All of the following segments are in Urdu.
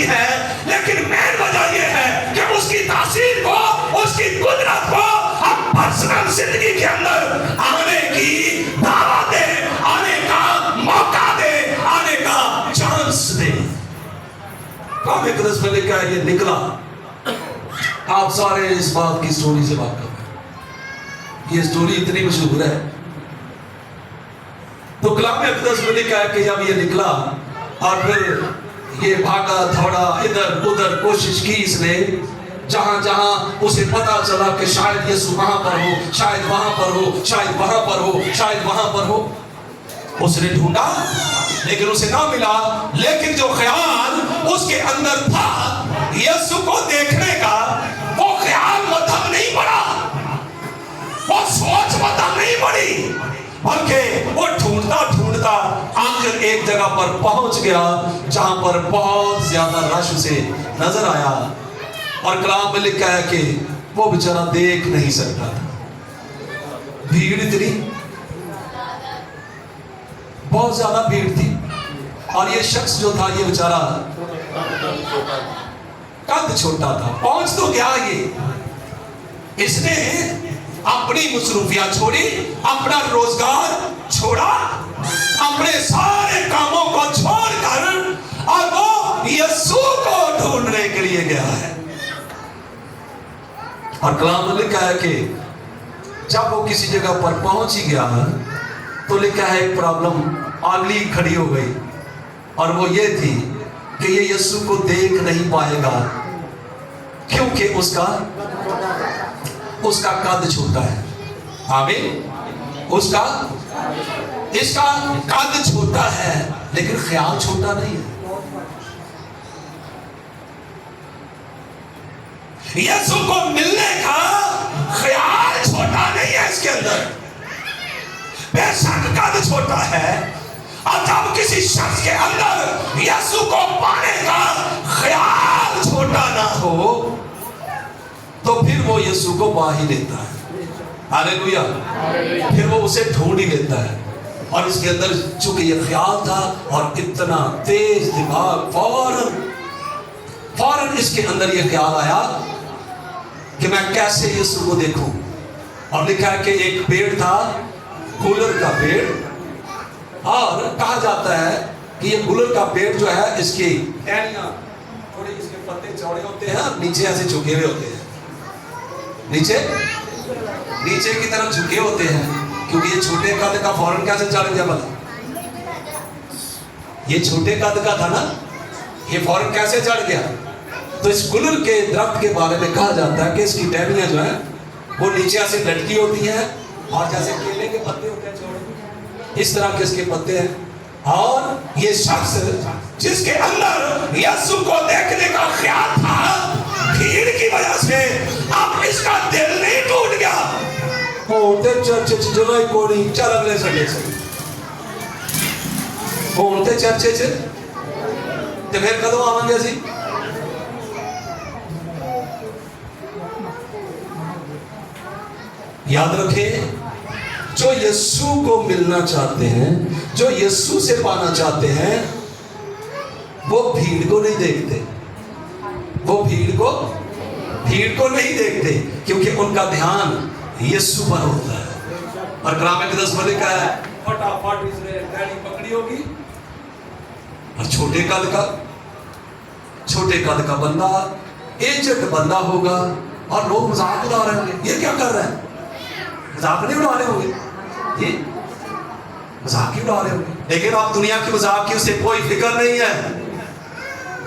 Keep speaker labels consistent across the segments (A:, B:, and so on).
A: نہیں ہے, لیکن مین وجہ یہ ہے کہ اس کی تاثیر کو, اس کی قدرت کو ہم پرسنل زندگی کے اندر آنے کی دعوت دے, آنے کا موقع دے, آنے کا چانس دے. کام اقدس میں لکھا ہے یہ نکلا. آپ سارے اس بات کی سٹوری سے بات کر رہے ہیں, یہ سٹوری اتنی مشہور ہے. تو کلام اقدس میں لکھا ہے کہ جب یہ نکلا اور پھر یہ بھاگا دھوڑا ادھر ادھر کوشش کی اس نے, جہاں جہاں اسے پتا چلا کہ شاید یسوع وہاں پر ہو, شاید وہاں پر ہو, شاید وہاں پر ہو, شاید وہاں پر ہو, اس نے ڈھونڈا لیکن اسے نہ ملا. لیکن جو خیال اس کے اندر تھا یسوع کو دیکھنے کا, وہ خیال مدھم نہیں پڑا, وہ سوچ مدھم نہیں پڑی, بلکہ وہ ڈھونڈتا ڈھونڈتا آخر ایک جگہ پر پہنچ گیا جہاں پر بہت زیادہ رش اسے نظر آیا. اور کلام میں لکھا ہے کہ وہ بیچارہ دیکھ نہیں سکتا تھا, بھیڑ اتنی, بہت زیادہ بھیڑ تھی. اور یہ شخص جو تھا یہ بیچارہ قد چھوٹا تھا. پہنچ تو گیا یہ, اس نے اپنی مصروفیات چھوڑی, اپنا روزگار چھوڑا, اپنے سارے کاموں کو چھوڑ کر اور وہ یسوع کو ڈھونڈنے کے لیے گیا ہے. اور کلام میں لکھا ہے کہ جب وہ کسی جگہ پر پہنچ ہی گیا تو لکھا ہے ایک پرابلم اگلی کھڑی ہو گئی, اور وہ یہ تھی کہ یہ یسوع کو دیکھ نہیں پائے گا کیونکہ اس کا قد چھوٹا ہے. آمین. اس کا قد چھوٹا ہے لیکن خیال چھوٹا نہیں ہے. یسوع کو ملنے کا خیال چھوٹا نہیں ہے اس کے اندر, بے شک قد چھوٹا ہے. اور جب کسی شخص کے اندر یسوع کو پانے کا خیال چھوٹا نہ ہو تو پھر وہ یسوع کو پا ہی لیتا ہے. ہاللیلویا. پھر وہ اسے ڈھونڈ ہی لیتا ہے. اور اس کے اندر چونکہ یہ خیال تھا اور اتنا تیز دماغ, فوراً اس کے اندر یہ خیال آیا کہ میں کیسے یسوع کو دیکھوں. اور لکھا ہے کہ ایک پیڑ تھا, گلر کا پیڑ, اور کہا جاتا ہے کہ یہ گلر کا پیڑ جو ہے اس کی ٹہنیاں تھوڑی, اس کے پتے چوڑے ہوتے ہیں اور نیچے ایسے جھکے ہوئے ہوتے ہیں, نیچے کی طرف جھکے ہوتے ہیں, کیونکہ یہ چھوٹے قد کا فوراً کیسے چڑھ گیا بھلا, یہ چھوٹے قد کا تھا نا, یہ فوراً کیسے چڑھ گیا. تو اس گلر کے درخت کے بارے میں کہا جاتا ہے کہ اس کی ٹہنیاں جو ہیں وہ نیچے ایسے لٹکی ہوتی ہیں, اور جیسے کیلے کے پتے ہوتے ہیں چھوڑے اس طرح کے اس کے پتے ہیں. اور یہ شخص جس کے اندر یسوع کو دیکھنے کا خیال تھا, بھیڑ کی وجہ سے اب اس کا دل نہیں ٹوٹ گیا. ہوتے چرچے جگہ ہی کوڑی چل اگلے سنڈے سے ہوتے چرچے سے تے پھر کدوں آواں گے اسی. یاد رکھیں, جو یسوع کو ملنا چاہتے ہیں, جو یسوع سے پانا چاہتے ہیں, وہ بھیڑ کو نہیں دیکھتے, وہ بھیڑ کو نہیں دیکھتے, کیونکہ ان کا دھیان یسوع پر ہوتا ہے. اور کلام اقدس میں لکھا ہے فٹافٹ اس نے ٹہنی پکڑی ہوگی, اور چھوٹے قد کا بندہ, ایجنٹ بندہ ہوگا, اور لوگ مذاق اڑا رہے ہوں گے, یہ کیا کر رہے ہیں, مذاق نہیں اڑا رہے ہوں گے, یہ مذاق ہی اڑا رہے ہوں گے. لیکن اب دنیا کی مذاق کی اسے کوئی فکر نہیں ہے,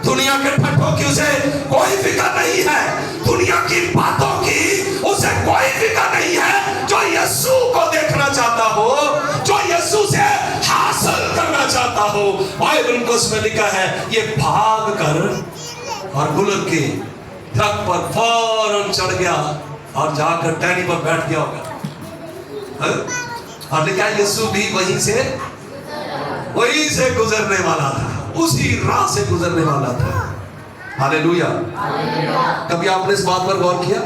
A: دنیا کے ٹھٹوں کی اسے کوئی فکر نہیں ہے, دنیا کی باتوں کی اسے کوئی فکر نہیں ہے. جو یسوع کو دیکھنا چاہتا ہو, جو یسوع سے حاصل کرنا چاہتا ہو, بائبل کو اس میں لکھا ہے یہ بھاگ کر اور گلر کے درخت پر فوراً چڑھ گیا اور جا کر ٹہنی پر بیٹھ گیا ہوگا. اور لکھا ہے یسوع بھی وہیں سے گزرنے والا تھا, اسی راہ سے گزرنے والا تھا. ہاللیلویا. کبھی آپ نے اس بات پر غور کیا